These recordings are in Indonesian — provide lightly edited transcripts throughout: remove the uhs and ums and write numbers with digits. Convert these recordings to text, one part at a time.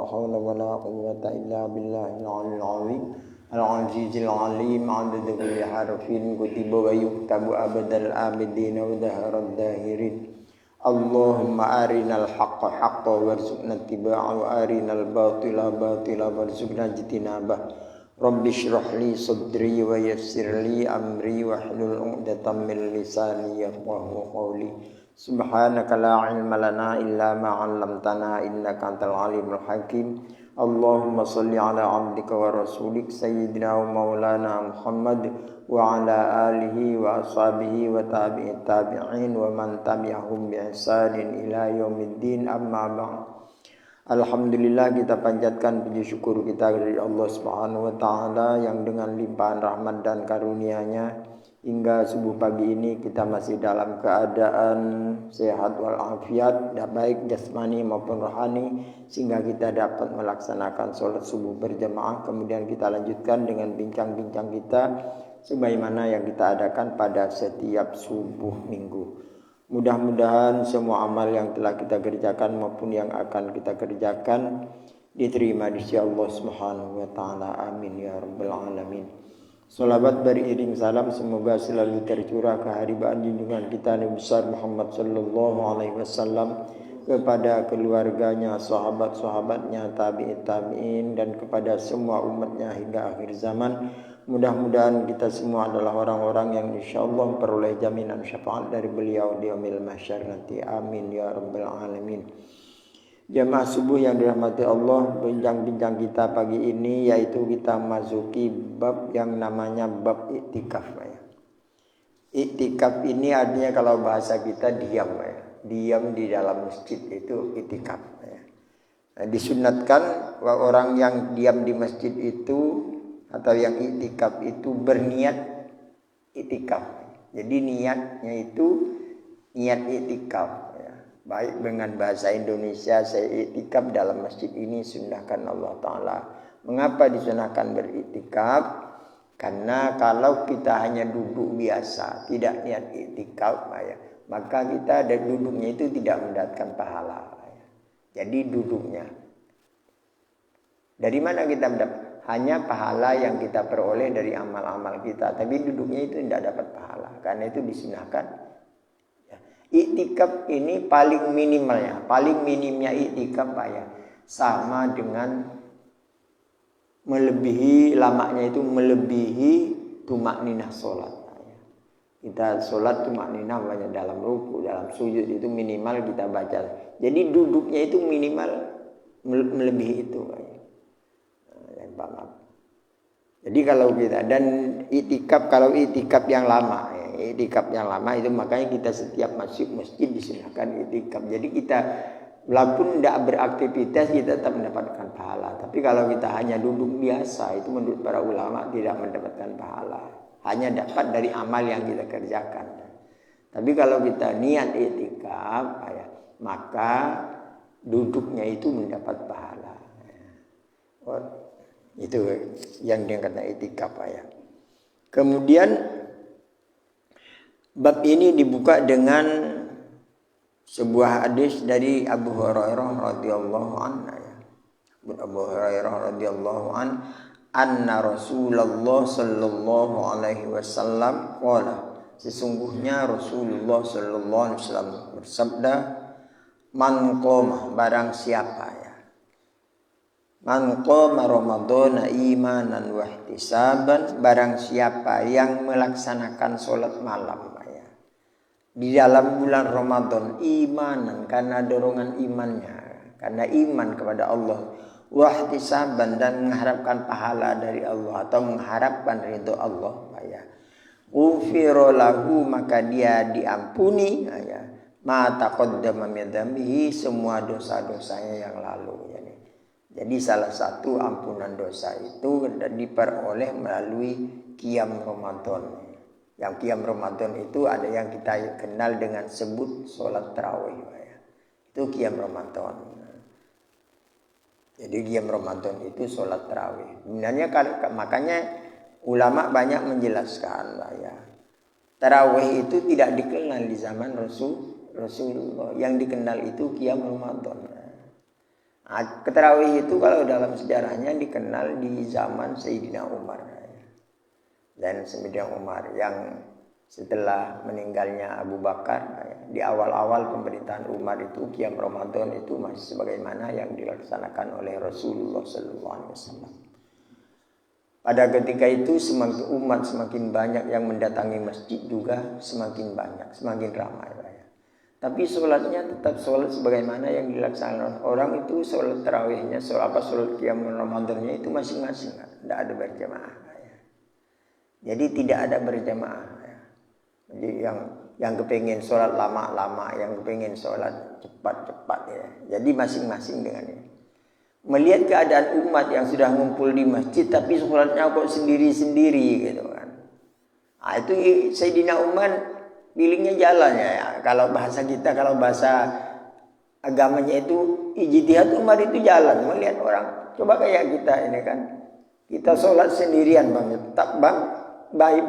haula wala quwwata illa billahil aliyyil azim al-azizil alim adada kulli harfin kutiba wa yuktabu abadal abidin wa daharad dahirin. Allahumma arinal haqqa haqqan warzuqna ittiba'ahu wa arinal batila batila warzuqna ijtinabah. Rabbi shrah li sadri wa yassir li amri wahlul 'uqdatam min lisani yafqahu qawli. Subhanaka la ilma lana illa ma 'allamtana innaka antal alimul hakim. Allahumma shalli ala 'abdika wa rasulik sayyidina wa maulana Muhammad wa ala alihi wa ashabihi wa tabi'it tabi'in wa man tabi'ahum bi ihsanin ila yaumiddin, amma ba'd. Alhamdulillah, kita panjatkan puji syukur kita dari Allah Subhanahu wa taala yang dengan limpahan rahmat dan karunia-Nya hingga subuh pagi ini kita masih dalam keadaan sehat walafiat, baik jasmani maupun rohani, sehingga kita dapat melaksanakan sholat subuh berjamaah. Kemudian kita lanjutkan dengan bincang-bincang kita sebagaimana yang kita adakan pada setiap subuh minggu. Mudah-mudahan semua amal yang telah kita kerjakan maupun yang akan kita kerjakan diterima di sisi Allah Subhanahu wa taala. Amin ya rabbal alamin. Salawat beriring salam semoga selalu tercurah keharibaan junjungan kita Nabi besar Muhammad sallallahu alaihi wasallam kepada keluarganya, sahabat-sahabatnya, tabi'in tabi'in dan kepada semua umatnya hingga akhir zaman. Mudah-mudahan kita semua adalah orang-orang yang insyaallah memperoleh jaminan syafaat dari beliau di yaumil mahsyar nanti. Amin ya rabbal alamin. Jamaah subuh yang dirahmati Allah, bincang-bincang kita pagi ini yaitu kita masuki bab yang namanya bab iktikaf ya. Iktikaf ini artinya kalau bahasa kita diam ya. Diam di dalam masjid itu iktikaf ya. Nah, disunatkan orang yang diam di masjid itu atau yang iktikaf itu berniat iktikaf. Jadi niatnya itu niat iktikaf ya. Baik dengan bahasa Indonesia, saya iktikaf dalam masjid ini sunahkan Allah Ta'ala. Mengapa disunahkan beriktikaf? Karena kalau kita hanya duduk biasa, tidak niat iktikaf ya, maka kita ada duduknya itu tidak mendapatkan pahala ya. Jadi duduknya dari mana kita mendapat? Hanya pahala yang kita peroleh dari amal-amal kita, tapi duduknya itu tidak dapat pahala. Karena itu disunahkan. Iktikaf ini paling minimnya iktikaf ya, sama dengan lamanya itu melebihi tumakninah sholat. Kita sholat tumakninah banyak dalam ruku, dalam sujud itu minimal kita baca. Jadi duduknya itu minimal melebihi itu. Jadi kalau kita dan kalau itikaf yang lama itu makanya kita setiap masuk masjid disunahkan itikaf. Jadi kita walaupun tidak beraktivitas kita tetap mendapatkan pahala. Tapi kalau kita hanya duduk biasa itu menurut para ulama tidak mendapatkan pahala. Hanya dapat dari amal yang kita kerjakan. Tapi kalau kita niat itikaf ya, maka duduknya itu mendapat pahala. Itu yang dia kata iktikaf ya. Kemudian bab ini dibuka dengan sebuah hadis dari Abu Hurairah radhiyallahu anhu ya. Abu Hurairah radhiyallahu anhu anna Rasulullah sallallahu alaihi wasallam qala, sesungguhnya Rasulullah sallallahu alaihi wasallam bersabda, man qama, barang siapa ya, man qama ramadhana imanan wa ihtisaban, barang siapa yang melaksanakan sholat malam ya, di dalam bulan Ramadan imanan karena dorongan imannya, karena iman kepada Allah, wa ihtisaban dan mengharapkan pahala dari Allah atau mengharapkan ridho Allah ya, ghufira lahu, maka dia diampuni ya, ma taqaddama min dzambihi, semua dosa-dosanya yang lalu ya. Jadi salah satu ampunan dosa itu diperoleh melalui qiyam Ramadan. Yang qiyam Ramadan itu ada yang kita kenal dengan sebut sholat tarawih ya. Itu qiyam Ramadan. Jadi qiyam Ramadan itu sholat tarawih. Sebenarnya makanya ulama banyak menjelaskan ya. Tarawih itu tidak dikenal di zaman Rasulullah. Yang dikenal itu qiyam Ramadan. Tarawih itu kalau dalam sejarahnya dikenal di zaman Sayyidina Umar. Dan Sayyidina Umar yang setelah meninggalnya Abu Bakar, di awal-awal pemerintahan Umar itu Qiyam Ramadan itu masih sebagaimana yang dilaksanakan oleh Rasulullah SAW. Pada ketika itu semakin umat semakin banyak yang mendatangi masjid juga semakin banyak, semakin ramai. Tapi sholatnya tetap sholat sebagaimana yang dilaksanakan orang itu, sholat tarawihnya, sholat Qiyam Ramadannya itu masing-masing, tidak ada berjamaah. Jadi tidak ada berjamaah. Jadi yang kepingin sholat lama-lama, yang kepingin sholat cepat-cepat ya. Jadi masing-masing dengannya. Melihat keadaan umat yang sudah ngumpul di masjid tapi sholatnya kok sendiri-sendiri gitu kan. Itu Sayyidina Umar pilihnya jalan ya. Kalau bahasa kita, kalau bahasa agamanya itu ijtihad Umar itu jalan. Melihat orang, coba kayak kita ini kan. Kita sholat sendirian bang. Tak bang,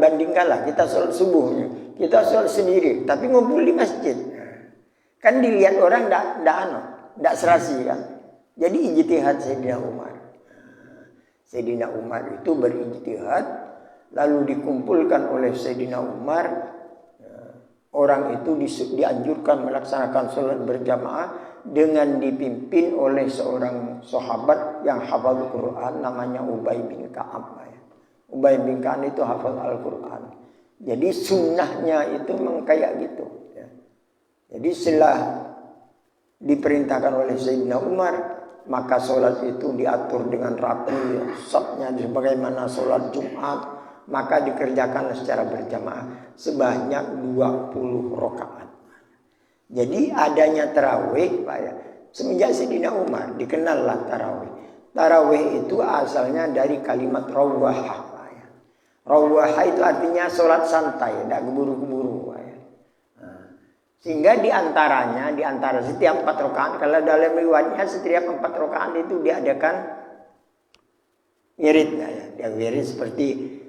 bandingkanlah kita sholat subuhnya. Kita sholat sendiri, tapi ngumpul di masjid. Kan dilihat orang tidak serasi kan. Jadi ijtihad Sayyidina Umar. Sayyidina Umar itu berijtihad, lalu dikumpulkan oleh Sayyidina Umar. Orang itu dianjurkan melaksanakan sholat berjamaah dengan dipimpin oleh seorang sahabat yang hafal Quran namanya Ubay bin Ka'ab. Ubay bin Ka'ab itu hafal Al-Quran. Jadi sunnahnya itu memang kayak gitu. Jadi setelah diperintahkan oleh Sayyidina Umar, maka sholat itu diatur dengan rapi, safnya sebagaimana sholat Jumat. Maka dikerjakan secara berjamaah sebanyak 20 rakaat. Jadi adanya tarawih, Pak ya. Semenjak Sayyidina Umar dikenallah tarawih. Tarawih itu asalnya dari kalimat rawahah, Pak ya. Rawahah itu artinya sholat santai, tidak keburu-keburu, Pak ya. Sehingga di antara setiap 4 rakaat, kalau dalam riwayatnya setiap 4 rakaat itu diadakan wirid, ya. Wirid seperti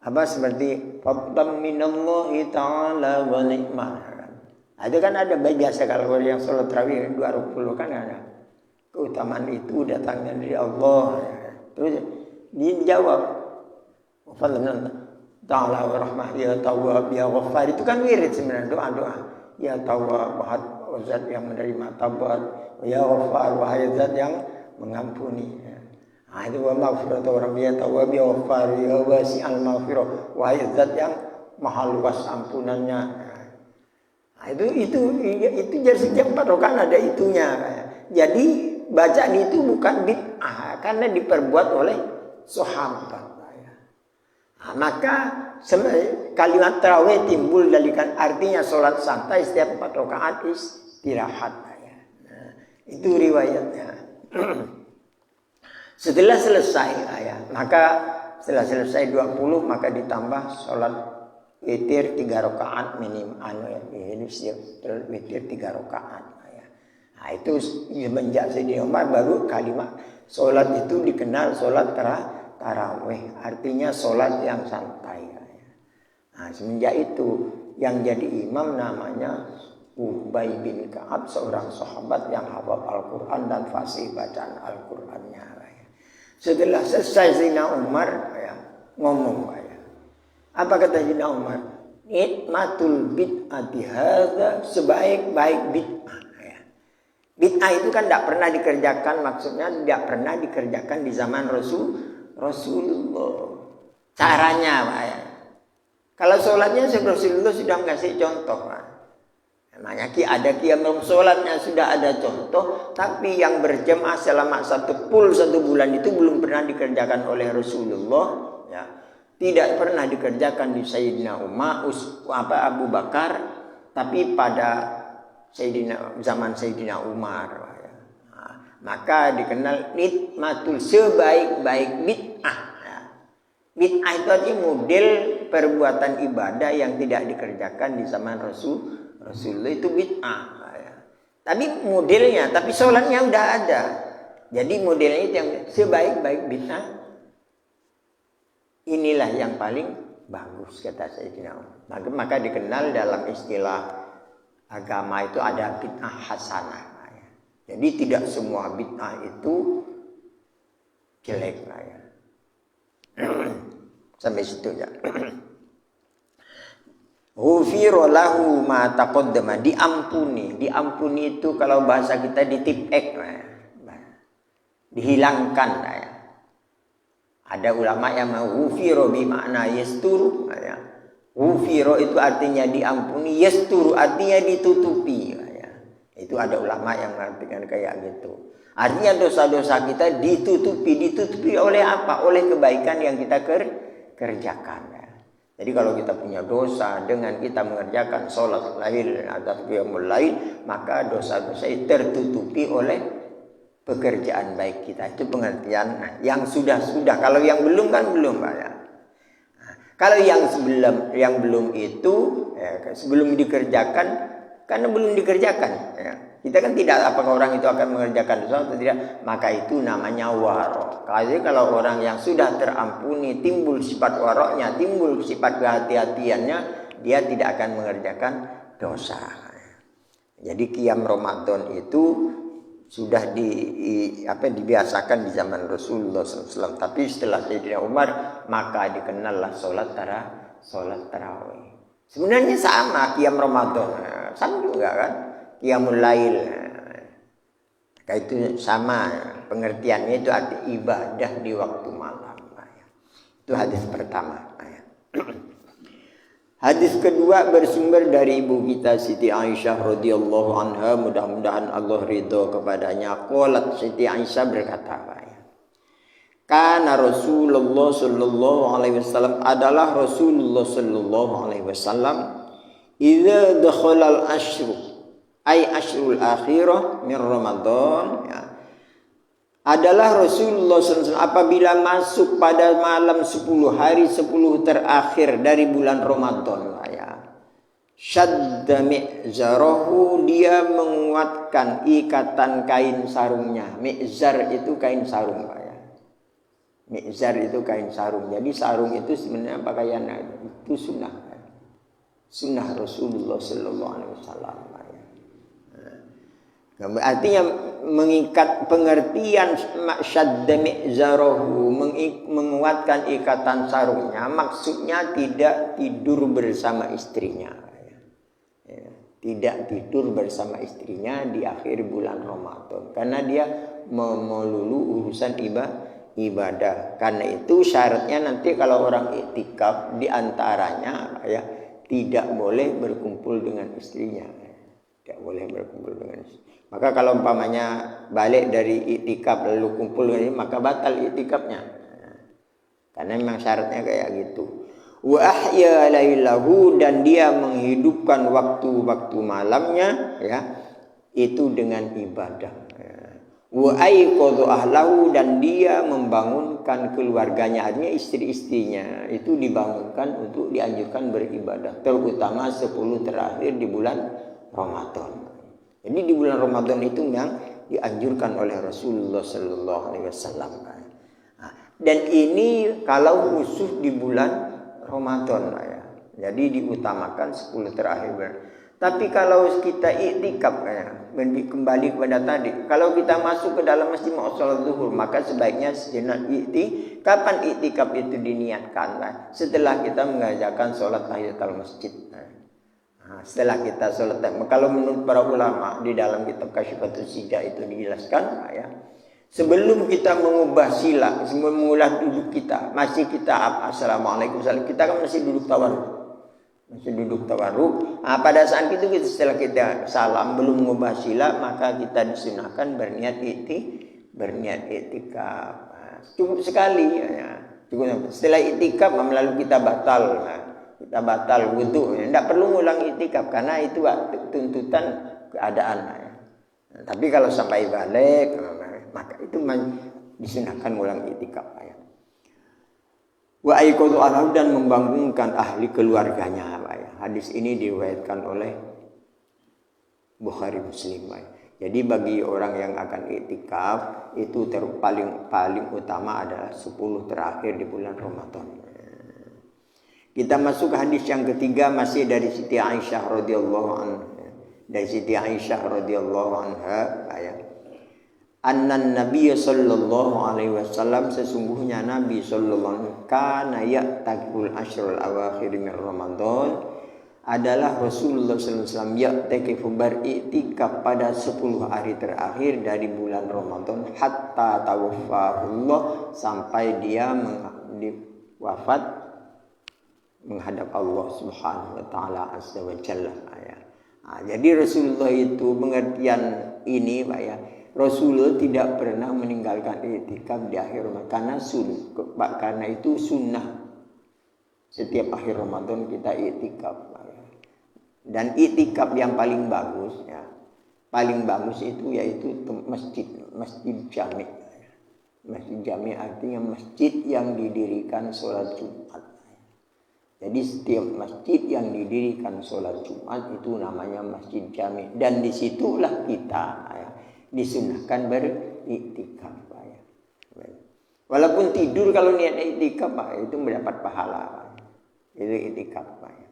fadlan minallahi ta'ala wa ni'mah. Itu kan ada biasa kalau yang sholat tarawih 20 kan ada. Keutamaan itu datangnya dari Allah. Terus dijawab fadlan ta'ala wa rahmah ya tawwab ya ghaffar. Itu kan wirid sebenarnya, doa-doa. Ya tawwab, zat yang menerima taubat, ya ghaffar, wahai zat yang mengampuni. Itu wa maghfiratu rabbiyya tawwab ya ghaffar ya wasi'al maghfirah, wahai zat yang maha luas ampunannya. Itu jadi setiap 4 rakaat ada itunya. Jadi bacaan itu bukan bid'ah karena diperbuat oleh sahabat. Maka kalimat tarawih timbul dari artinya sholat santai setiap 4 rakaat istirahat. Itu riwayatnya. Setelah selesai setelah selesai 20 maka ditambah sholat witir 3 rakaat minim witir 3 rakaat. Itu semenjak Sayyidina Umar baru kalimat sholat itu dikenal sholat tarawih, artinya sholat yang santai. Semenjak itu yang jadi imam namanya Ubay bin Ka'ab, seorang sahabat yang hafal Al-Quran dan fasih bacaan Al-Qurannya. Setelah selesai Sayyidina Umar ngomong, apa kata Sayyidina Umar? Nikmatul bid'ati hadza, sebaik-baik bid'ah. Bid'ah itu kan tidak pernah dikerjakan, maksudnya tidak pernah dikerjakan di zaman Rasulullah. Caranya, Pak ya. Kalau sholatnya Rasulullah sudah mengasih contoh, Pak. Namanya ada qiyam sholatnya sudah ada contoh, tapi yang berjamaah selama 1 bulan itu belum pernah dikerjakan oleh Rasulullah, ya. Tidak pernah dikerjakan di Sayyidina Umar, Abu Bakar, tapi pada zaman Sayyidina Umar. Ya. Maka dikenal nikmatul sebaik-baik bid'ah. Ya. Bid'ah itu artinya model perbuatan ibadah yang tidak dikerjakan di zaman Rasulullah itu bid'ah. Ya. Tapi modelnya, tapi sholatnya udah ada. Jadi modelnya itu yang sebaik-baik bid'ah. Inilah yang paling bagus kata Sayyidina Umar. Maka dikenal dalam istilah agama itu ada bid'ah hasanah. Jadi tidak semua bid'ah itu jelek lah ya. Sampai situ ya. Ghufira lahu ma taqaddama, diampuni. Diampuni itu kalau bahasa kita ditipek, dihilangkan ya. Ada ulama yang ghufira bermakna yasturu ya. Ghufira itu artinya diampuni, yasturu artinya ditutupi ya. Itu ada ulama yang mengartikan kayak gitu. Artinya dosa-dosa kita ditutupi oleh apa? Oleh kebaikan yang kita kerjakan ya. Jadi kalau kita punya dosa dengan kita mengerjakan sholat lail atau qiyamul lail, maka dosa-dosa itu tertutupi oleh pekerjaan baik kita. Itu pengertian. Nah, yang sudah. Kalau yang belum kan belum Pak ya. Nah, kalau yang belum itu ya, sebelum dikerjakan, karena belum dikerjakan ya. Kita kan tidak apakah orang itu akan mengerjakan dosa atau tidak, maka itu namanya warok. Kalau orang yang sudah terampuni, timbul sifat waroknya, timbul sifat kehati-hatiannya, dia tidak akan mengerjakan dosa. Jadi qiyam Ramadan itu sudah dibiasakan di zaman Rasulullah SAW. Tapi setelah Sayyidina Umar, maka dikenallah sholat tarawih. Sebenarnya sama qiyam Ramadan, sama juga kan. Qiyamul lail, itu sama pengertiannya, itu arti ibadah di waktu malam. Itu hadis pertama. Hadis kedua bersumber dari ibu kita Siti Aisyah radhiyallahu anha, mudah-mudahan Allah ridho kepadanya. Qalat, Siti Aisyah berkata, Kana Rasulullah sallallahu alaihi wasallam, adalah Rasulullah sallallahu alaihi wasallam, idza dakhala al-ashru ay ashrul akhirah min Ramadan ya. Adalah Rasulullah SAW apabila masuk pada malam 10 hari 10 terakhir dari bulan Ramadan ya. Syadda mi'zarahu, dia menguatkan ikatan kain sarungnya. Mi'zar itu kain sarung ya. Mi'zar itu kain sarung. Jadi sarung itu sebenarnya pakaian itu sunnah Rasulullah sallallahu alaihi wasallam. Artinya mengikat, pengertian syadda mi'zarahu, menguatkan ikatan sarungnya, maksudnya tidak tidur bersama istrinya ya. Tidak tidur bersama istrinya di akhir bulan Ramadan, karena dia melulu urusan ibadah. Karena itu syaratnya nanti kalau orang iktikaf diantaranya ya, tidak boleh berkumpul dengan istrinya, tidak boleh berkumpul dengan istrinya. Maka kalau umpamanya balik dari iktikaf lalu kumpul ini, maka batal iktikafnya. Karena memang syaratnya kayak gitu. Wa ahya lailahu, dan dia menghidupkan waktu-waktu malamnya ya, itu dengan ibadah. Wa aiqadha ahlahu, dan dia membangunkan keluarganya, artinya istri-istrinya itu dibangunkan untuk dianjurkan beribadah, terutama 10 terakhir di bulan Ramadan. Jadi di bulan Ramadan itu yang dianjurkan oleh Rasulullah sallallahu alaihi wasallam. Dan ini kalau khusus di bulan Ramadan ya. Jadi diutamakan 10 terakhir. Tapi kalau kita iktikaf ya, kembali kepada tadi, kalau kita masuk ke dalam masjid mau salat zuhur, maka sebaiknya sejenak kapan iktikaf itu diniatkan? Setelah kita mengerjakan salat tahiyatul masjid. Setelah kita sholat, kalau menurut para ulama di dalam kitab Kasyifatus Sijah itu dijelaskan ya, sebelum kita mengubah sila, memulai duduk kita, masih kita assalamualaikum kita kan masih duduk tawarruk. Pada saat itu setelah kita salam belum mengubah sila, maka kita disunahkan berniat iktikaf. Cukup sekali ya. Setelah iktikaf lalu kita batal wudu, tidak perlu ngulang iktikaf karena itu tuntutan keadaan ya. Tapi kalau sampai balik, maka itu disunahkan ngulang iktikaf ya. Wa aiqadhu ahlahu, dan membangunkan ahli keluarganya ya. Hadis ini diriwayatkan oleh Bukhari Muslim ya. Jadi bagi orang yang akan iktikaf itu paling utama adalah 10 terakhir di bulan Ramadan. Kita masuk hadis yang ketiga, masih dari Siti Aisyah radhiyallahu anha. Dari Siti Aisyah radhiyallahu anha ya. Annan Nabi sallallahu alaihi wasallam, sesungguhnya Nabi sallallahu alaihi wasallam kana ya'takul asyrul awakhir min Ramadan, adalah Rasulullah sallallahu alaihi wasallam ya'takifu beriktikaf pada 10 hari terakhir dari bulan Ramadan hatta tawaffahullah, sampai dia wafat menghadap Allah Subhanahu wa taala azza wa jalla. Jadi Rasulullah itu pengertian ini Pak ya. Rasulullah tidak pernah meninggalkan i'tikaf di akhir Ramadan karena itu sunnah. Setiap akhir Ramadan kita i'tikaf. Dan i'tikaf yang paling bagus ya. Paling bagus itu yaitu masjid jami. Masjid jami artinya masjid yang didirikan sholat Jumat. Jadi setiap masjid yang didirikan sholat Jumat itu namanya masjid jami. Dan disitulah kita ya, disunahkan beriktikaf ya. Walaupun tidur kalau niat iktikaf itu mendapat pahala. Itu iktikaf ya.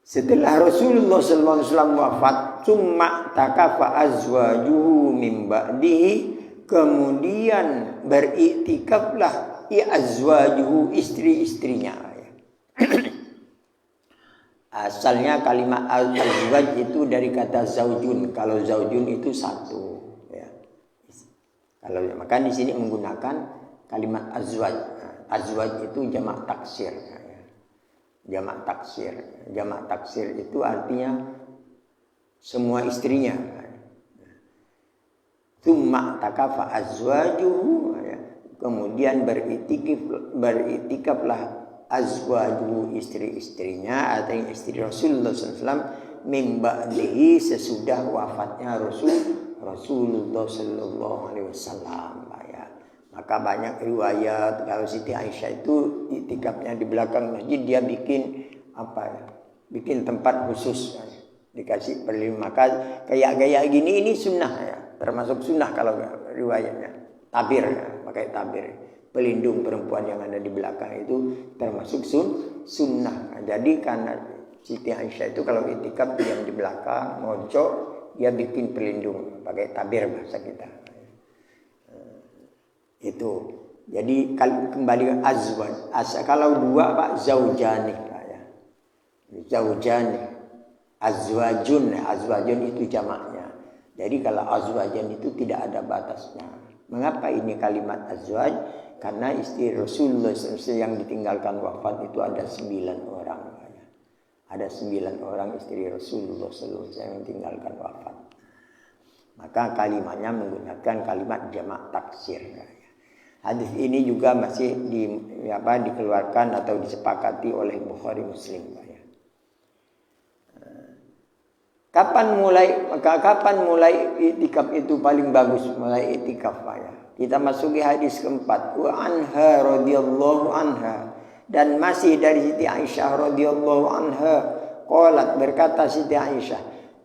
Setelah Rasulullah SAW wafat, summa takafa azwajuhu min ba'dihi, kemudian beriktikaflah azwajuhu, istri-istrinya. Asalnya kalimat azwaj itu dari kata zaujun. Kalau zaujun itu satu. Ya. Kalau maka di sini menggunakan kalimat azwaj. Azwaj itu jamak taksir. Jamak taksir. Jamak taksir itu artinya semua istrinya. Tsumma takafa azwajuhu, kemudian beriktikaflah azwajuhu, istri-istrinya atau istri Rasulullah SAW min ba'dihi, sesudah wafatnya Rasulullah sallallahu alaihi wasallam. Maka banyak riwayat kalau Siti Aisyah itu i'tikafnya di belakang masjid, dia bikin bikin tempat khusus dikasih perlindungan. Maka kayak gaya gini ini sunnah ya, termasuk sunnah kalau riwayatnya. Tabir ya, pakai tabir. Pelindung perempuan yang ada di belakang itu termasuk sunnah. Nah, jadi karena Siti Aisyah itu kalau i'tikaf diam di belakang, mojok, dia bikin pelindung pakai tabir bahasa kita. Itu. Jadi kembali ke azwaj. Kalau dua Pak, zaujani Pak ya. Zaujani. Azwajun itu jamaknya. Jadi kalau azwajan itu tidak ada batasnya. Mengapa ini kalimat azwaj? Karena istri Rasulullah SAW yang ditinggalkan wafat itu ada 9 orang. Ya. Ada 9 orang istri Rasulullah SAW yang ditinggalkan wafat. Maka kalimatnya menggunakan kalimat jamak taksir. Ya. Hadis ini juga masih dikeluarkan atau disepakati oleh Bukhari Muslim. Ya. Kapan mulai i'tikaf itu paling bagus mulai i'tikaf ya? Kita masuki hadis keempat. Wa anha radhiyallahu anha, dan masih dari Siti Aisyah radhiyallahu anha, qalat, berkata Siti Aisyah,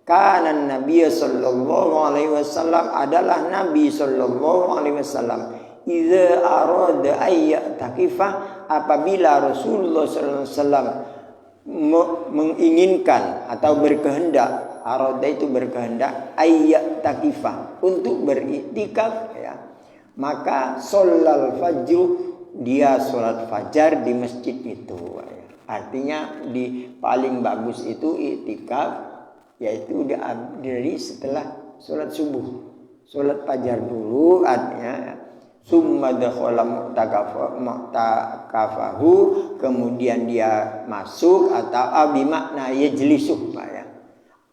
kana Nabi sallallahu alaihi wasallam, adalah Nabi sallallahu alaihi wasallam, idza arada ayyatakifa, apabila Rasulullah sallallahu alaihi wasallam menginginkan atau berkehendak, arada itu berkehendak, ayyatakifa, untuk beriktikaf ya, maka sholal fajr, dia sholat fajar di masjid itu ya. Artinya di paling bagus itu i'tikaf yaitu dari setelah sholat subuh, sholat fajar dulu, artinya summa dakhala mu'takafahu, kemudian dia masuk atau bimakna yajlisuh ya.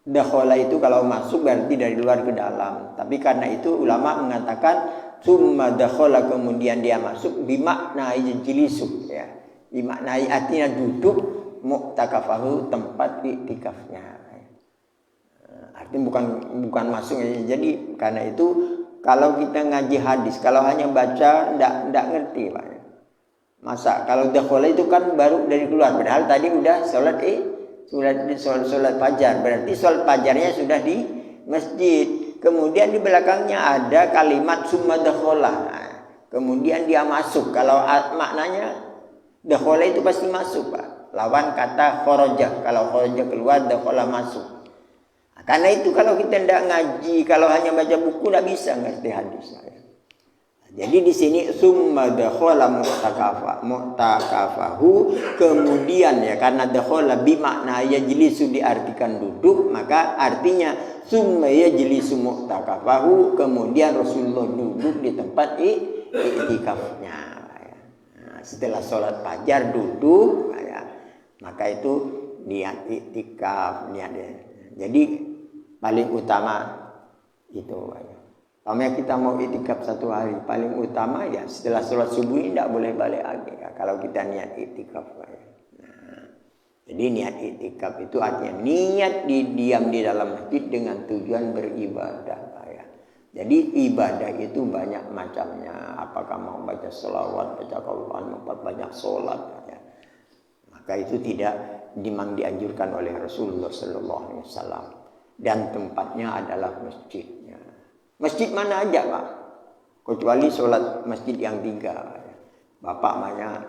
Dakhala itu kalau masuk berarti dari luar ke dalam. Tapi karena itu ulama mengatakan summa dakhala, kemudian dia masuk, bimakna yajlisuh ya. Bimakna artinya duduk, mu'takafahu tempat i'tikafnya. Artinya bukan masuk ya. Jadi karena itu kalau kita ngaji hadis, kalau hanya baca enggak ngerti Pak. Masa kalau dakhala itu kan baru dari keluar, padahal tadi udah sholat fajar, berarti sholat fajarnya sudah di masjid. Kemudian di belakangnya ada kalimat summa dakhala, kemudian dia masuk. Kalau maknanya dakhala itu pasti masuk Pak, lawan kata kharaja. Kalau kharaja keluar, dakhala masuk. Karena itu kalau kita tidak ngaji, kalau hanya baca buku tidak bisa ngerti hadis. Jadi di sini summa dakhala mu'takafahu, kemudian ya, karena dakhala bimakna yajlisu diartikan duduk, maka artinya summa yajlisu mu'takafahu, kemudian Rasulullah duduk di tempat i'tikafnya. Nah, setelah sholat fajar duduk, ya, maka itu niat i'tikaf, niatnya. Jadi paling utama itu. Kalau kita mau i'tikaf 1 hari, paling utama ya setelah sholat subuh ini tidak boleh balik lagi ya, kalau kita niat i'tikaf. Nah, jadi niat i'tikaf itu artinya niat diam di dalam masjid dengan tujuan beribadah. Ya. Jadi ibadah itu banyak macamnya. Apakah mau baca selawat, baca Quran, banyak sholat. Ya. Maka itu tidak dianjurkan oleh Rasulullah Sallallahu Alaihi Wasallam. Dan tempatnya adalah masjidnya. Masjid mana aja Pak, kecuali sholat masjid yang 3. Bapak banyak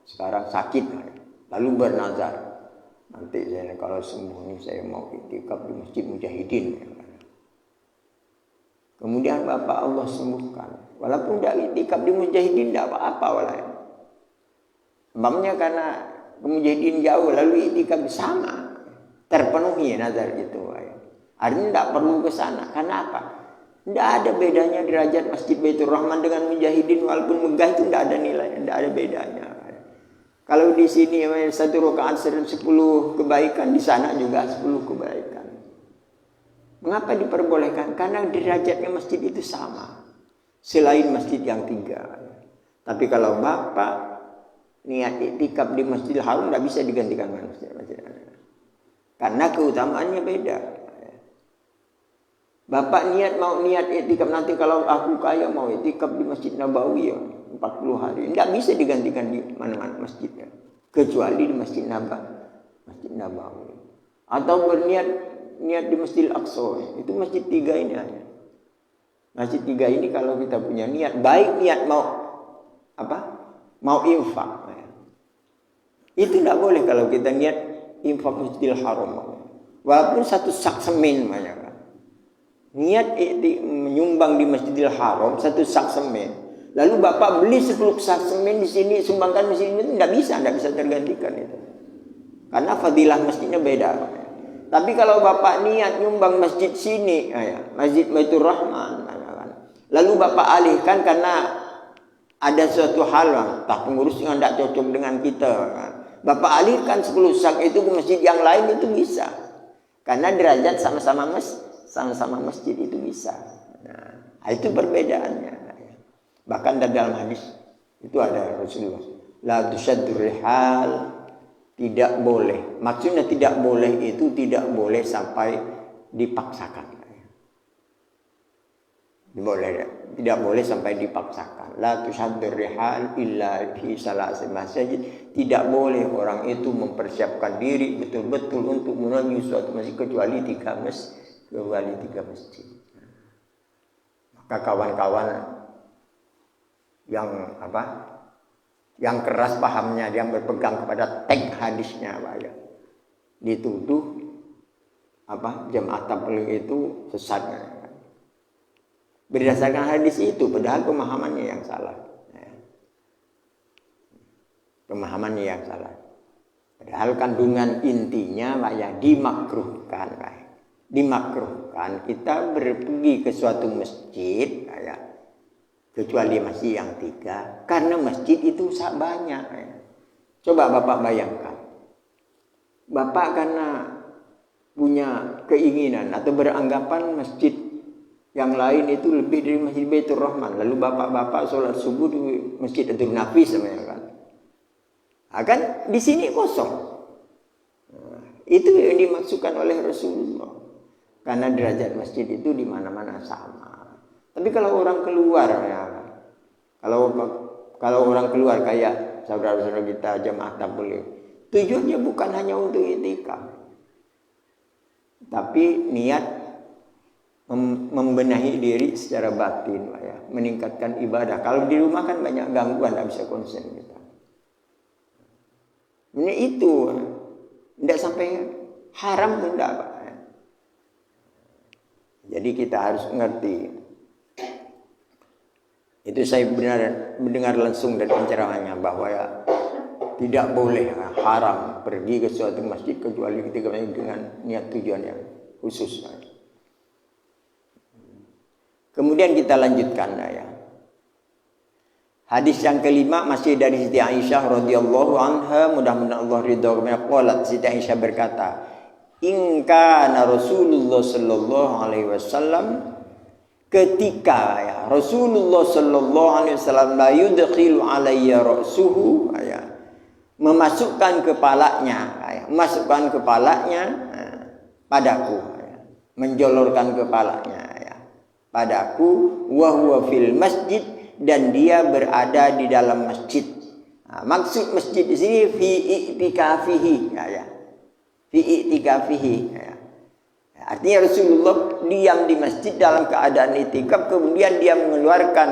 sekarang sakit, lalu bernazar, nanti saya kalau sembuh ini saya mau i'tikaf di Masjid Mujahidin. Kemudian Bapak Allah sembuhkan, walaupun tidak i'tikaf di Mujahidin tidak apa-apa walaupun. Sebabnya karena ke Mujahidin jauh, lalu i'tikaf sama, terpenuhi nazar itu. Artinya tidak perlu ke sana. Karena apa? Tidak ada bedanya derajat Masjid Baitur Rahman dengan Mujahidin, walaupun megah itu tidak ada nilainya, tidak ada bedanya. Kalau di sini 1 rakaat 10 kebaikan, di sana juga 10 kebaikan. Mengapa diperbolehkan? Karena derajatnya masjid itu sama, selain masjid yang 3. Tapi kalau Bapak niat i'tikaf di Masjidil Haram tidak bisa digantikan dengan masjid. Karena keutamaannya beda. Bapak mau niat i'tikaf nanti kalau aku kaya mau i'tikaf di Masjid Nabawi ya 40 hari. Tidak bisa digantikan di mana-mana masjidnya. Kecuali di Masjid Nabawi. Atau berniat di Masjidil Aqsa. Itu masjid 3 ini aja. Masjid 3 ini kalau kita punya niat, baik niat mau infak. Itu tidak boleh kalau kita niat infak Masjidil Haram. Walaupun 1 sak semen banyak. Niat menyumbang di Masjidil Haram 1 sak semen. Lalu Bapak beli 10 sak semen di sini sumbangkan masjid ini, tidak bisa tergantikan itu. Karena fadilah masjidnya beda. Tapi kalau Bapak niat nyumbang masjid sini, Masjid Baitur Rahman, lalu Bapak alihkan karena ada suatu hal, entah pengurus yang tidak cocok dengan kita, Bapak alihkan 10 sak itu ke masjid yang lain, itu bisa. Karena derajat sama-sama masjid itu bisa. Nah, itu perbedaannya. Bahkan dalam hadis itu ada Rasulullah, la tushaddur rihal, tidak boleh. Maksudnya tidak boleh itu tidak boleh sampai dipaksakan. Tidak boleh sampai dipaksakan. La tushaddur rihal illa fi salasi masjid. Tidak boleh orang itu mempersiapkan diri betul-betul untuk menuju suatu masjid kecuali 3 masjid. Maka kawan-kawan yang keras pahamnya, yang berpegang kepada teks hadisnya, dituduh jamaah tabligh itu sesat. Berdasarkan hadis itu, padahal pemahamannya yang salah. Padahal kandungan intinya dimakruhkan kita pergi ke suatu masjid, kecuali masjid yang 3, karena masjid itu banyak. Coba Bapak bayangkan, Bapak karena punya keinginan atau beranggapan masjid yang lain itu lebih dari Masjid Baitur Rahman, lalu Bapak sholat subuh di Masjid Abdul Nafis, kan di sini kosong. Itu yang dimaksudkan oleh Rasulullah. Karena derajat masjid itu di mana-mana sama. Tapi kalau orang keluar, kalau orang keluar kayak saudara-saudara kita jamaah tabligh, tujuannya bukan hanya untuk i'tikaf, tapi niat membenahi diri secara batin, meningkatkan ibadah. Kalau di rumah kan banyak gangguan, tidak bisa konsen kita. Ini itu tidak sampai haram pun tidak, Pak. Jadi kita harus mengerti. Itu saya benar mendengar langsung dari pencerahannya bahwa ya, tidak boleh haram pergi ke suatu masjid kecuali ketika dengan niat tujuan yang khusus. Kemudian kita lanjutkan ya. Hadis yang kelima masih dari Siti Aisyah radhiyallahu anha, mudah-mudahan Allah ridha kepada qalat. Siti Aisyah berkata, "In kana Rasulullah sallallahu alaihi wasallam," ketika ya Rasulullah sallallahu alaihi wasallam la yudkhilu alayya ra'suhu, ya, memasukkan kepalanya padaku, ya, menjolorkan kepalanya ya, padaku, wa huwa fil masjid, dan dia berada di dalam masjid. Nah, maksud masjid di sini fi i'tikafihi, ya. Fi i'tikafihi, ya. Artinya Rasulullah diam di masjid dalam keadaan i'tikaf, kemudian dia mengeluarkan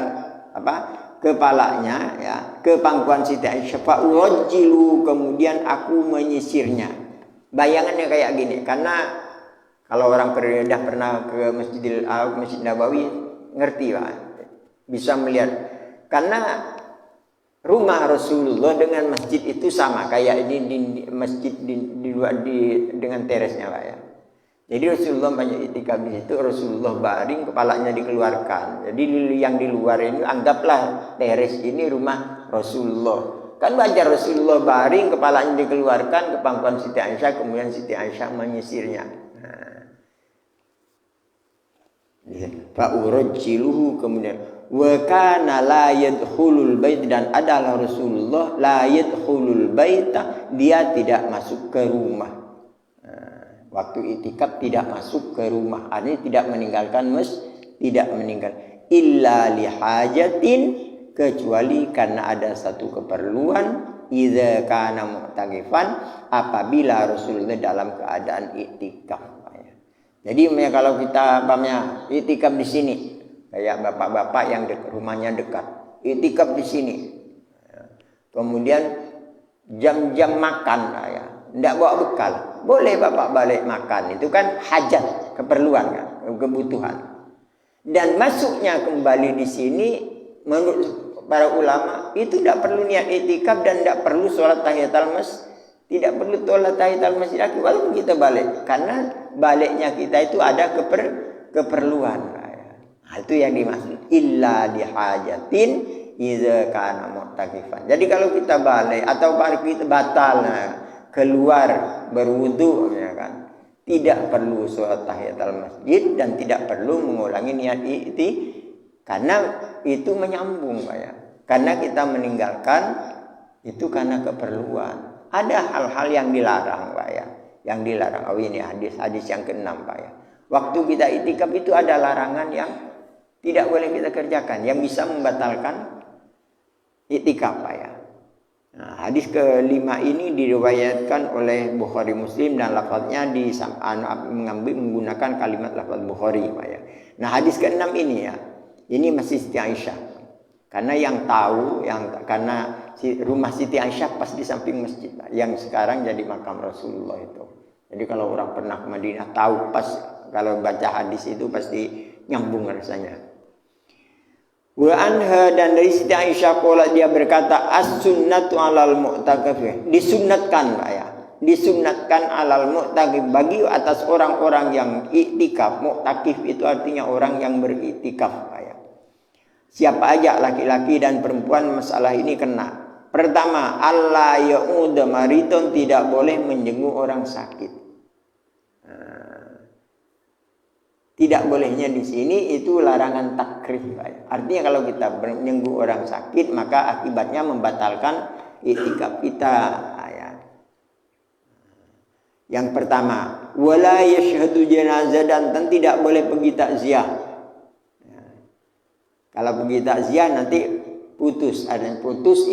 kepalanya ya ke pangkuan Siti Aisyah, fa urajjilu, kemudian aku menyisirnya. Bayangannya kayak gini, karena kalau orang pernah ke Masjid Nabawi ngerti Pak. Bisa melihat, karena rumah Rasulullah dengan masjid itu sama kayak ini di masjid dengan teresnya Pak ya. Jadi Rasulullah banyak itikaf di situ, Rasulullah baring, kepalanya dikeluarkan. Jadi yang di luar ini anggaplah teres ini rumah Rasulullah. Kan wajar Rasulullah baring, kepalanya dikeluarkan ke pangkuan Siti Aisyah, kemudian Siti Aisyah menyisirnya. Fa urajjiluhu, kemudian wa kana la yadkhulul bait, dan adalah Rasulullah la yadkhulul baita, dia tidak masuk ke rumah. Waktu itikaf tidak masuk ke rumah, artinya tidak meninggalkan illa lihajatin, kecuali karena ada satu keperluan, idza kana mu'takifan, apabila Rasulullah dalam keadaan itikaf. Jadi kalau kita itikaf di sini, kayak bapak-bapak yang rumahnya dekat, itikaf di sini. Kemudian jam-jam makan ya, tidak bawa bekal, boleh bapak balik makan. Itu kan hajat, keperluan kan, kebutuhan. Dan masuknya kembali di sini menurut para ulama itu tidak perlu niat itikaf dan tidak perlu sholat tahiyatul masjid. Tidak perlu sholat tahiyatul masjid lagi walaupun kita balik, karena baliknya kita itu ada keperluan. Nah, itu yang dimaksud illa dihajatin idza kana mu'takifan. Jadi kalau kita balik atau kita batal keluar berwudu ya kan, tidak perlu sholat tahiyatul masjid dan tidak perlu mengulangi niat itu, karena itu menyambung Pak ya. Karena kita meninggalkan itu karena keperluan. Ada hal-hal yang dilarang Pak ya, yang dilarang. Oh ini hadis yang ke-6 Pak ya. Waktu kita itikaf itu ada larangan yang tidak boleh kita kerjakan, yang bisa membatalkan itikaf Pak ya. Nah, hadis ke-5 ini diriwayatkan oleh Bukhari Muslim dan lafaznya menggunakan kalimat lafaz Bukhari Pak ya. Nah hadis ke-6 ini ya, ini masih Siti Aisyah. Karena yang tahu, karena rumah Siti Aisyah pas di samping masjid yang sekarang jadi makam Rasulullah itu. Jadi kalau orang pernah ke Madinah tahu pas kalau baca hadis itu pasti nyambung rasanya. Wa anha, dan dari Siti Aisyah qala, dia berkata, as-sunnatu 'alal mu'takif, disunnatkan Pak ya. Disunnatkan 'alal mu'takif, bagi atas orang-orang yang iktikaf. Mu'takif itu artinya orang yang beriktikaf Pak ya. Siapa aja laki-laki dan perempuan masalah ini kena. Pertama, Allah ya'ud maridun, tidak boleh menjenguk orang sakit. Tidak bolehnya di sini itu larangan takrih. Artinya kalau kita menjenguk orang sakit maka akibatnya membatalkan iktikaf kita. Yang pertama, wala yashhadu janazah, dan tidak boleh pergi takziah. Kalau pergi takziah nanti putus, ada yang putus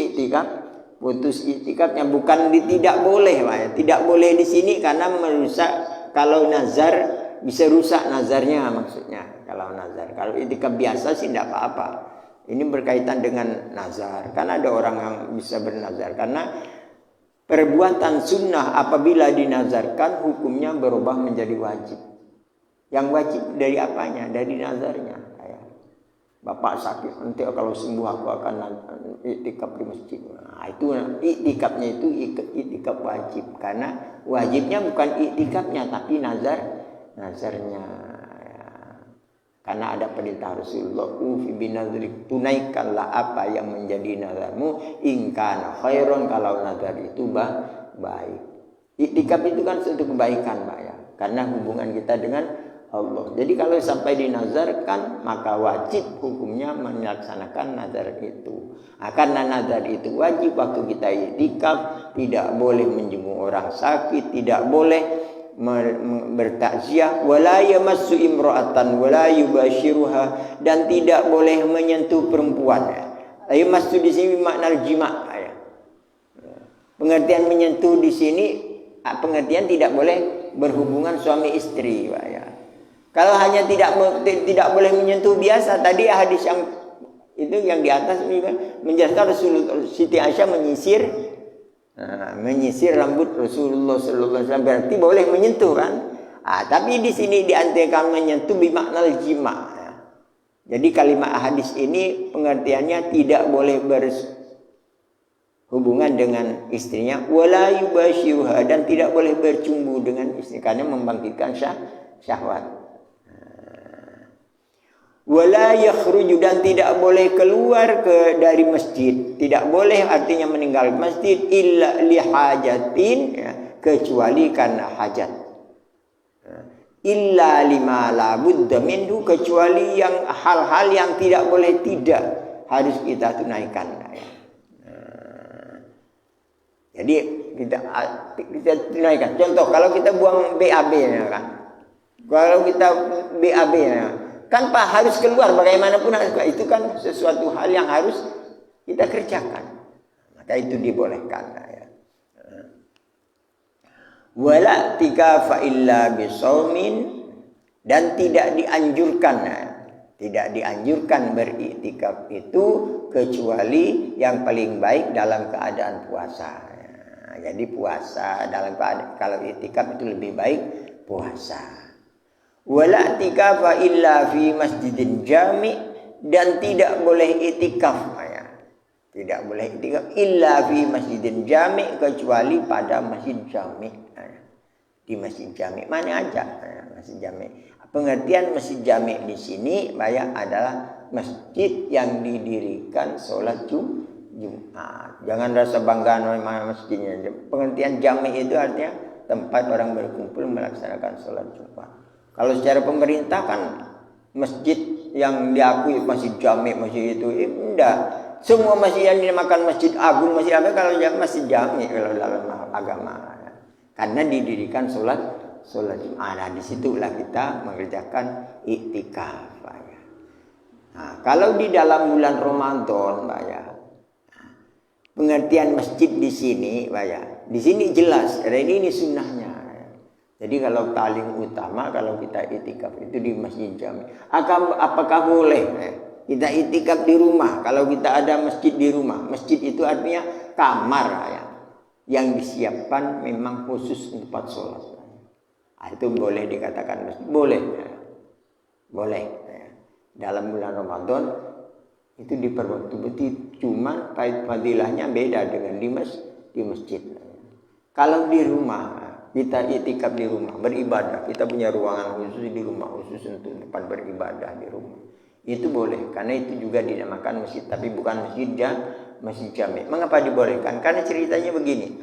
iktikafnya, bukan tidak boleh Pak ya. Tidak boleh di sini karena merusak, kalau nazar bisa rusak nazarnya maksudnya. Kalau nazar, kalau iktikaf biasa sih tidak apa-apa. Ini berkaitan dengan nazar, karena ada orang yang bisa bernazar, karena perbuatan sunnah apabila dinazarkan hukumnya berubah menjadi wajib. Yang wajib dari apanya? Dari nazarnya. Bapak sakit, nanti kalau sembuh aku akan iktikaf di masjid. Nah, itu iktikafnya itu iktikaf wajib, karena wajibnya bukan iktikafnya tapi nazarnya. Karena ada perintah Rasulullah, ufi binadrik, tunaikanlah apa yang menjadi nazarmu, in kana khairon, kalau nazar itu baik. Iktikaf itu kan suatu kebaikan, Pak ya. Karena hubungan kita dengan Allah. Jadi kalau sampai dinazarkan, maka wajib hukumnya melaksanakan nazar itu. Karena nazar itu wajib waktu kita iktikaf, tidak boleh menjenguk orang sakit, tidak boleh bertakziah, wala yamassu imra'atan wala yubashiruha, dan tidak boleh menyentuh perempuan. Yamassu di sini makna jima'. Pengertian menyentuh di sini pengertian tidak boleh berhubungan suami istri, Pak ya. Kalau hanya tidak boleh menyentuh biasa, tadi hadis yang itu yang di atas menjelaskan Rasulullah Siti Aisyah menyisir rambut Rasulullah sallallahu alaihi wasallam, berarti boleh menyentuh kan? Tapi di sini diartikan menyentuh bimakna jima'. Jadi kalimat hadis ini pengertiannya tidak boleh berhubungan dengan istrinya, wala yubashiruha, dan tidak boleh bercumbu dengan istri karena membangkitkan syahwat. Wala yakhruju, dan tidak boleh keluar dari masjid, tidak boleh artinya meninggal masjid, illa lihajatin, kecuali karena hajat, illa lima la budda minhu, kecuali yang hal-hal yang tidak boleh tidak harus kita tunaikan. Jadi kita tunaikan. Contoh kalau kita buang BAB kan, kalau kita BAB kan Pak harus keluar bagaimanapun, itu kan sesuatu hal yang harus kita kerjakan, maka itu dibolehkan. Wala tikafa illa bisaumin, dan tidak dianjurkan beriktikaf itu kecuali yang paling baik dalam keadaan puasa. Jadi puasa dalam keadaan, kalau iktikaf itu lebih baik puasa. Wala tikafa illa fi masjidin jami', dan tidak boleh iktikaf tidak boleh iktikaf illa fi masjidin jami', kecuali pada masjid jami'. Di masjid jami' mana aja masjid jami'. Pengertian masjid jami' di sini adalah masjid yang didirikan sholat Jumat. Jangan rasa bangga nama masjidnya. Pengertian jami' itu artinya tempat orang berkumpul melaksanakan sholat Jumat. Kalau secara pemerintah kan masjid yang diakui masjid jami', masjid itu enggak. Semua masjid yang dinamakan masjid agung, masjid apa, kalau masjid jami' kalau dalam agama. Karena didirikan sholat Jumat. Nah, disitulah kita mengerjakan iktikaf. Nah, kalau di dalam bulan Ramadan, pengertian masjid di sini, di sini jelas. Ini sunnahnya. Jadi kalau paling utama kalau kita iktikaf itu di masjid jami'. Apakah boleh kita iktikaf di rumah? Kalau kita ada masjid di rumah, masjid itu artinya kamar yang disiapkan memang khusus tempat sholat. Itu boleh dikatakan masjid. Boleh. Dalam bulan Ramadan itu diperbetul-betul, cuma fadilahnya beda dengan di masjid. Kalau di rumah, kita iktikaf di rumah, beribadah, kita punya ruangan khusus di rumah, khusus untuk tempat beribadah di rumah. Itu boleh, karena itu juga dinamakan masjid, tapi bukan masjid jami'. Mengapa dibolehkan? Karena ceritanya begini.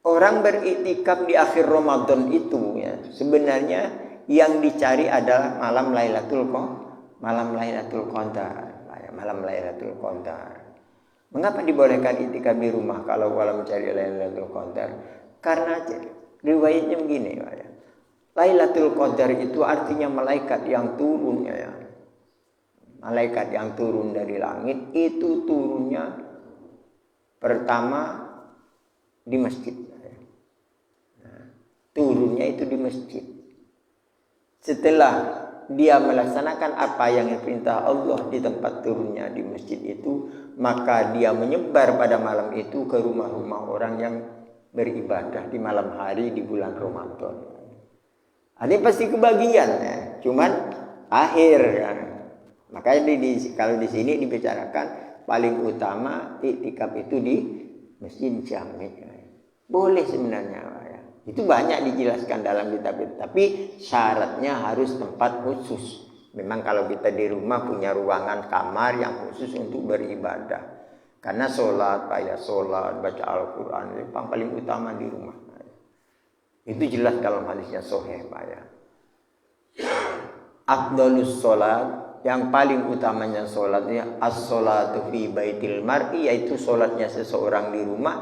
Orang beriktikaf di akhir Ramadan itu sebenarnya yang dicari adalah malam Lailatul Qadar. Mengapa dibolehkan iktikaf di rumah kalau mencari Lailatul Qadar? Karena riwayatnya begini, Lailatul Qadar itu artinya malaikat yang turun Malaikat yang turun dari langit itu turunnya pertama di masjid. Turunnya itu di masjid. Setelah dia melaksanakan apa yang diperintah Allah di tempat turunnya di masjid itu, maka dia menyebar pada malam itu ke rumah-rumah orang yang beribadah di malam hari di bulan Ramadan. Ada pasti kebagian ya. Cuman akhir kan. Makanya kalau di sini dibicarakan paling utama iktikaf itu di masjid jami. Boleh sebenarnya ya. Itu banyak dijelaskan dalam kitab itu. Tapi syaratnya harus tempat khusus. Memang kalau kita di rumah punya ruangan kamar yang khusus untuk beribadah. Karena sholat, baca Al-Quran itu paling utama di rumah. Itu jelas dalam hadisnya sahih Pak ya. Afdhalus sholat, yang paling utamanya sholatnya as-sholatu fi baitil mar'i, yaitu sholatnya seseorang di rumah,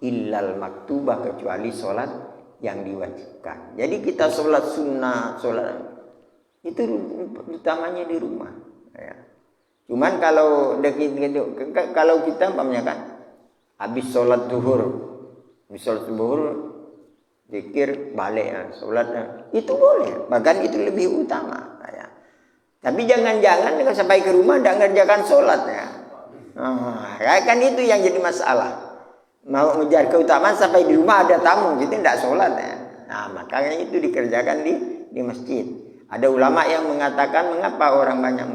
illal maktubah, kecuali sholat yang diwajibkan. Jadi kita sholat sunnah, sholat itu utamanya di rumah ya. Cuman kalau kita umpamanya kan habis sholat zuhur zikir balik ya, sholatnya itu boleh, bahkan itu lebih utama ya. Tapi jangan-jangan sampai ke rumah tidak ngerjakan sholatnya. Kan itu yang jadi masalah. Mau ngejar keutamaan sampai di rumah ada tamu gitu tidak sholat ya. Nah makanya itu dikerjakan di masjid. Ada ulama yang mengatakan mengapa orang banyak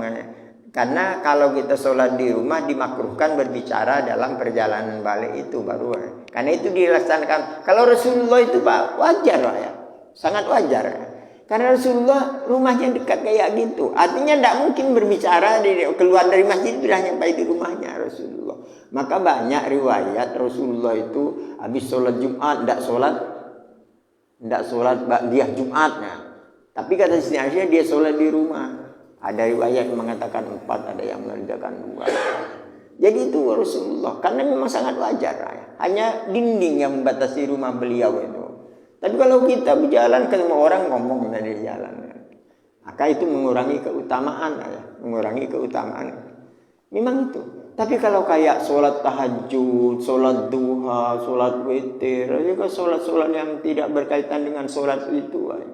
karena kalau kita sholat di rumah dimakruhkan berbicara dalam perjalanan balik itu baru. Karena itu dilaksanakan. Kalau Rasulullah itu Pak wajar Pak ya, sangat wajar. Karena Rasulullah rumahnya dekat kayak gitu. Artinya tidak mungkin berbicara keluar dari masjid sudah nyampai di rumahnya Rasulullah. Maka banyak riwayat Rasulullah itu habis sholat Jumat tidak sholat ba'diyah Jumatnya. Tapi kata Siti Aisyah dia sholat di rumah. Ada riwayat yang mengatakan 4, ada yang mengerjakan 2. Jadi itu Rasulullah. Karena memang sangat wajar. Ya. Hanya dinding yang membatasi rumah beliau itu. Tapi kalau kita berjalan ke semua orang ngomong dari jalan. Ya. Maka itu mengurangi keutamaan. Ya. Mengurangi keutamaan. Memang itu. Tapi kalau kayak sholat tahajud, sholat duha, sholat witir. Juga sholat-sholat yang tidak berkaitan dengan sholat itu. Ya.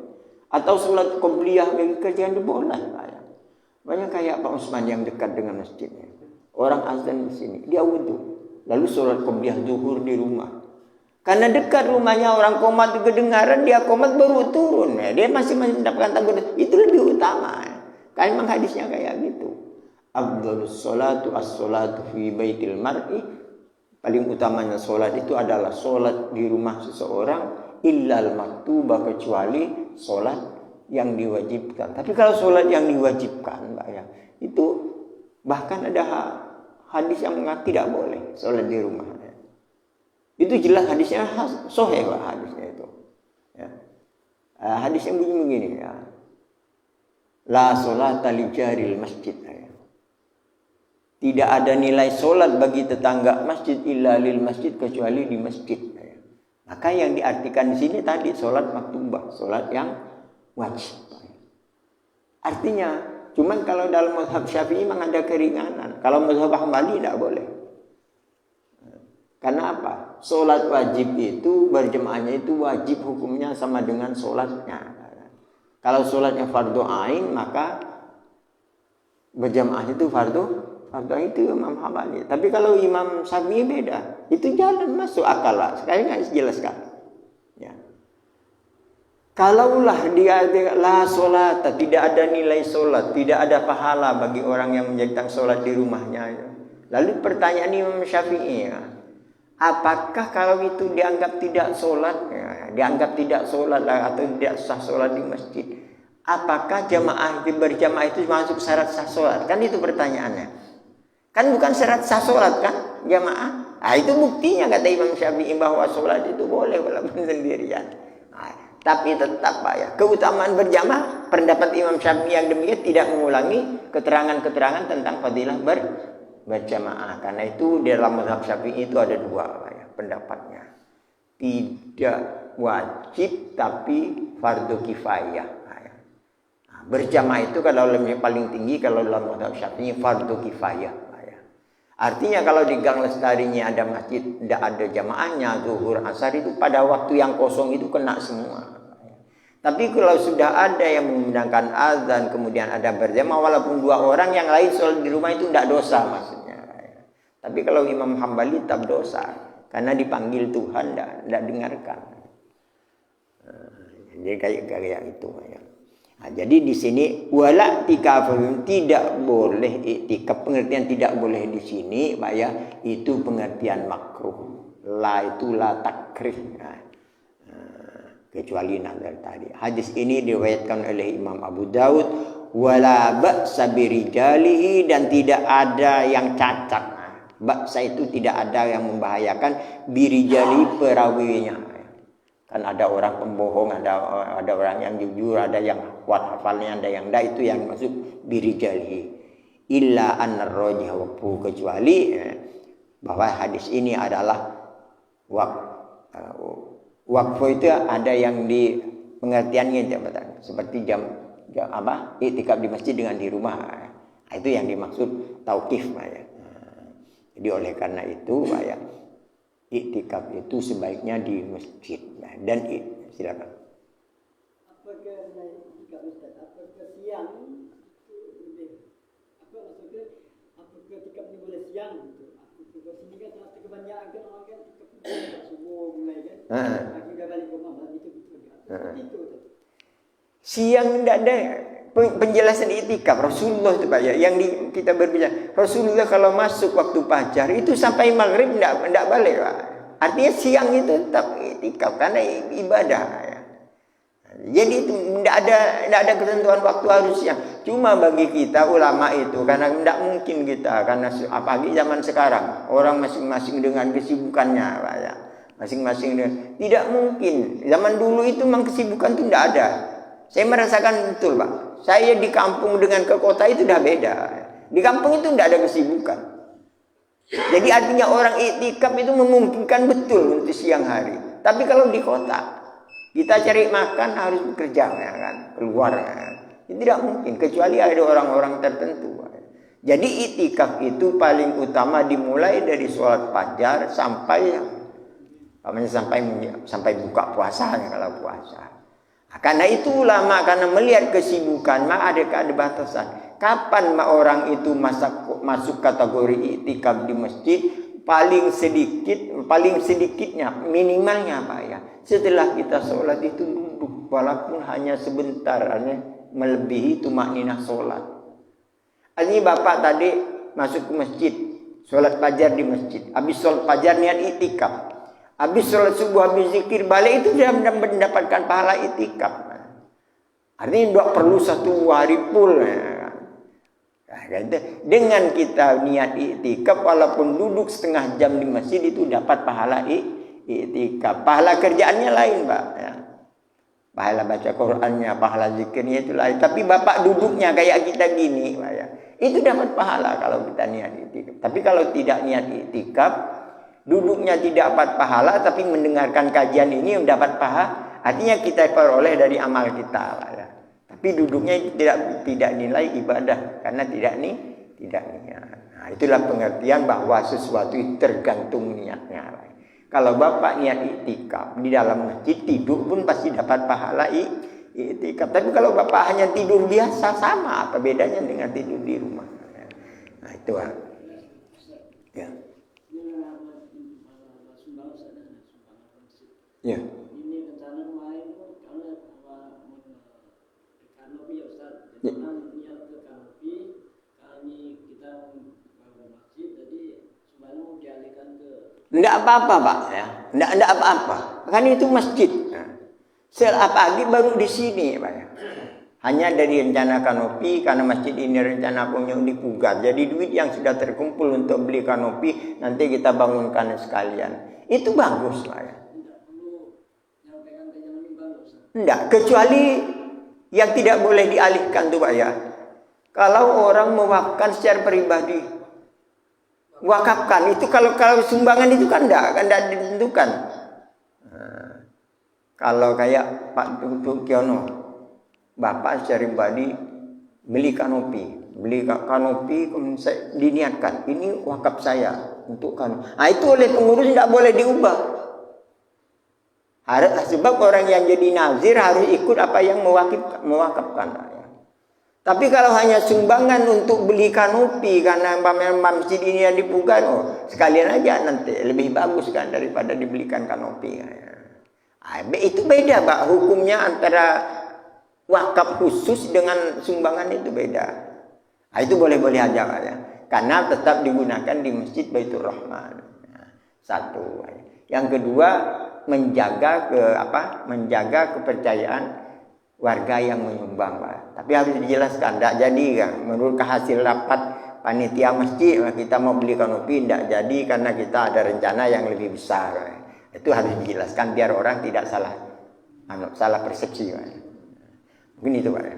Atau sholat qobliyah bagi kerjaan itu boleh. Ya. Banyak kayak Pak Usman yang dekat dengan masjidnya. Orang azan di sini, dia wudhu. Lalu sholat qobliyah zuhur di rumah. Karena dekat rumahnya orang komat kedengaran, dia komat baru turun. Ya. Dia masih mendapatkan tanggungan. Itu lebih utama. Ya. Karena memang hadisnya kayak gitu. Afdhalus sholatu as-sholatu fi baitil mar'i. Paling utamanya sholat itu adalah sholat di rumah seseorang. Illal maktubah, kecuali sholat yang diwajibkan. Tapi kalau sholat yang diwajibkan Mbak ya, itu bahkan ada hadis yang mengatakan tidak boleh sholat di rumah ya. Itu jelas hadisnya sahih Pak hadisnya itu ya. Hadis yang begini ya, la sholata li jaril masjid ya. Tidak ada nilai sholat bagi tetangga masjid illa lil masjid, kecuali di masjid ya. Maka yang diartikan di sini tadi sholat maktubah, sholat yang wajib. Artinya, cuman kalau dalam mazhab Syafi'i memang ada keringanan. Kalau mazhab Hambali tidak boleh. Karena apa? Sholat wajib itu berjemaahnya itu wajib hukumnya sama dengan sholatnya. Kalau sholatnya fardu ain maka berjemaahnya itu fardu ain itu Imam Hambali. Tapi kalau Imam Syafi'i beda. Itu jalan masuk akal lah. Sekarang nggak dijelaskan. Ya. Kalaulah dia la sholat, tidak ada nilai sholat, tidak ada pahala bagi orang yang menjalankan sholat di rumahnya. Lalu pertanyaan Imam Syafi'i ya, apakah kalau itu dianggap tidak sholat, ya, dianggap tidak sholat atau tidak sah sholat di masjid, apakah jamaah berjamaah itu masuk syarat sah sholat? Kan itu pertanyaannya. Kan bukan syarat sah sholat kan jamaah? Nah, itu buktinya kata Imam Syafi'i bahwa sholat itu boleh walaupun sendirian. Nah, tapi tetap Pak ya, keutamaan berjamaah, pendapat Imam Syafi'i yang demikian tidak mengulangi keterangan-keterangan tentang fadilah berjamaah. Karena itu di dalam mazhab Syafi'i itu ada 2 Pak ya, pendapatnya. Tidak wajib tapi fardu kifayah. Nah, berjamaah itu kalau paling tinggi kalau dalam mazhab Syafi'i fardu kifayah. Artinya kalau di Gang Lestarinya ada masjid, tidak ada jamaahnya, zuhur, asar itu pada waktu yang kosong itu kena semua. Tapi kalau sudah ada yang menggunakan azan, kemudian ada berjamaah, walaupun 2 orang yang lain sholat di rumah itu tidak dosa maksudnya. Tapi kalau Imam Hambali tetap dosa, karena dipanggil Tuhan tidak dengarkan. Jadi kayak itu ya. Nah, jadi di sini wala tikafun tidak boleh iktikaf, pengertian tidak boleh di sini Pak ya, itu pengertian makruh. La itu la takrih. Kecuali nazar tadi. Hadis ini diriwayatkan oleh Imam Abu Daud, wala ba'sa birijalihi, dan tidak ada yang cacat. Ba'sa itu tidak ada yang membahayakan, birijali perawinya. Kan ada orang pembohong, ada orang yang jujur, ada yang kuat hafalnya, ada yang enggak, itu yang masuk birijalihi. Illa an-rajih waqfu, kecuali bahwa hadis ini adalah wakfu itu ada yang di pengertiannya seperti jam apa iktikaf di masjid dengan di rumah. Itu yang dimaksud tauqif ya. Jadi oleh karena itu ya, iktikaf itu sebaiknya di masjid. Dan silakan. Apakah iktikaf Ustaz? Apakah siang itu lebih apa maksudnya? Apakah iktikaf ini boleh siang gitu? Apakah sini kan terlalu kebanyakan kan orang kan iktikaf subuh mulai kan? Akhirnya balik ke rumah itu itu. Siang tidak ada penjelasan iktikaf Rasulullah itu Pak ya. Yang kita berbicara Rasulullah kalau masuk waktu fajar itu sampai maghrib tidak balik Pak. Artinya siang itu tetap iktikaf karena ibadah ya. Jadi itu tidak ada ketentuan waktu harus siang. Cuma bagi kita ulama itu karena tidak mungkin kita, karena apalagi zaman sekarang orang masing-masing dengan kesibukannya Pak ya. Masing-masing tidak mungkin. Zaman dulu itu memang kesibukan itu tidak ada. Saya merasakan betul Pak. Saya di kampung dengan ke kota itu sudah beda. Di kampung itu tidak ada kesibukan. Jadi artinya orang iktikaf itu memungkinkan betul untuk siang hari. Tapi kalau di kota, kita cari makan harus bekerja ya kan, keluar ya kan. Itu tidak mungkin kecuali ada orang-orang tertentu. Jadi iktikaf itu paling utama dimulai dari sholat fajar sampai buka puasanya kalau puasa. Karena itu ulama karena melihat kesibukan maka ada batasan. Kapan orang itu masuk kategori iktikaf di masjid? Paling sedikitnya minimalnya Pak ya. Setelah kita sholat itu duduk walaupun hanya sebentar, melebihi tumakninah sholat. Ini bapak tadi masuk ke masjid, sholat fajar di masjid. Habis sholat fajar niat iktikaf. Habis sholat subuh, habis zikir balik itu sudah mendapatkan pahala iktikaf. Artinya tidak perlu satu hari full. Dengan kita niat iktikaf walaupun duduk setengah jam di masjid itu dapat pahala iktikaf. Pahala kerjaannya lain Pak. Ya. Pahala baca Qurannya, pahala zikirnya itu lain. Tapi bapak duduknya kayak kita gini Pak ya. Itu dapat pahala kalau kita niat iktikaf. Tapi kalau tidak niat iktikaf, duduknya tidak dapat pahala, tapi mendengarkan kajian ini dapat pahala. Artinya kita peroleh dari amal kita Pak ya. Tapi duduknya tidak nilai ibadah karena tidak niat. Nah, itulah pengertian bahwa sesuatu itu tergantung niatnya. Kalau bapak niat iktikaf di dalam masjid tidur pun pasti dapat pahala iktikaf. Tapi kalau bapak hanya tidur biasa sama apa bedanya dengan tidur di rumah? Nah itu ya. Ya. Tidak apa-apa Pak ya, tidak apa-apa. Kan itu masjid. Apalagi baru di sini Pak ya. Hanya dari rencana kanopi karena masjid ini rencana punya dipugar. Jadi duit yang sudah terkumpul untuk beli kanopi nanti kita bangunkan sekalian. Itu bagus Pak ya. Tidak, kecuali yang tidak boleh dialihkan tuh Pak ya. Kalau orang mewakafkan secara pribadi, wakafkan itu kalau sumbangan itu kan tidak ditentukan. Kalau kayak Pak Tukiono, bapak secara pribadi beli kanopi, diniatkan ini wakaf saya untuk kanopi. Nah itu oleh pengurus tidak boleh diubah. Sebab orang yang jadi nazir harus ikut apa yang mewakafkan. Tapi kalau hanya sumbangan untuk beli kanopi karena masjid ini yang dipugar, sekalian aja nanti lebih bagus kan daripada dibelikan kanopi. Itu beda Pak, hukumnya antara wakaf khusus dengan sumbangan itu beda. Itu boleh-boleh aja Pak ya. Karena tetap digunakan di Masjid Baitur Rahman. Satu. Yang kedua, menjaga kepercayaan warga yang menyumbang Pak. Tapi harus dijelaskan, tidak jadi kan. Menurut hasil rapat panitia masjid kita mau beli kanopi, tidak jadi karena kita ada rencana yang lebih besar. Itu harus dijelaskan biar orang tidak salah persepsi Pak. Mungkin itu Pak ya.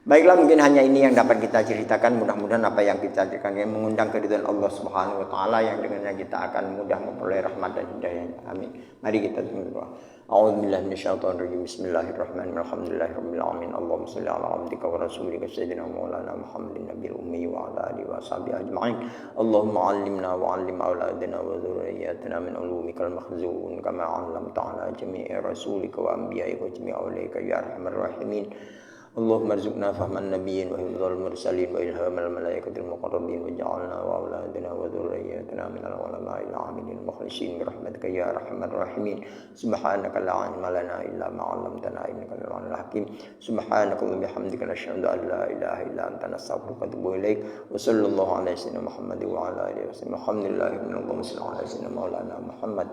Baiklah, mungkin hanya ini yang dapat kita ceritakan. Mudah-mudahan apa yang kita ceritakan yang mengundang keridhaan Allah Subhanahu wa taala, yang dengannya kita akan mudah memperoleh rahmat dan hidayah. Amin. Mari kita berdoa. A'udzubillahi minasyaitonir rajim. Bismillahirrahmanirrahim. Alhamdulillahirabbil alamin. Allahumma shalli ala abdika wa rasulika sayyidina maulana Muhammadin nabiyil ummi wa ala alihi wa sahbihi ajma'in. Allahumma 'allimna wa 'allim auladana wa dzurriyyatina min ulumikal makhzun kama 'allamta ala jami'i rasulika wa anbiya'ika wa jami'i awliyika ya arhamar rahimin. Allahumma arzuqna fahman nabiyyin wa hifdzal mursalin wa ilhamal malaikatil muqarrabin wa ja'alna wa auladana wa dzurriyyatina minal ulama'il 'amilin mukhlishin bi rahmatika ya arhamar rahimin. Subhanaka la 'ilma lana illa ma 'allamtana innaka antal 'alimul hakim. Subhanaka wa bihamdika nasyhadu an la ilaha illa anta nastaghfiruka wa atubu ilaik. Wa sallallahu ala sayyidina Muhammad wa ala alihi wa sahbihi. Alhamdulillahirabbil alamin. Allahumma shalli ala sayyidina maulana Muhammad.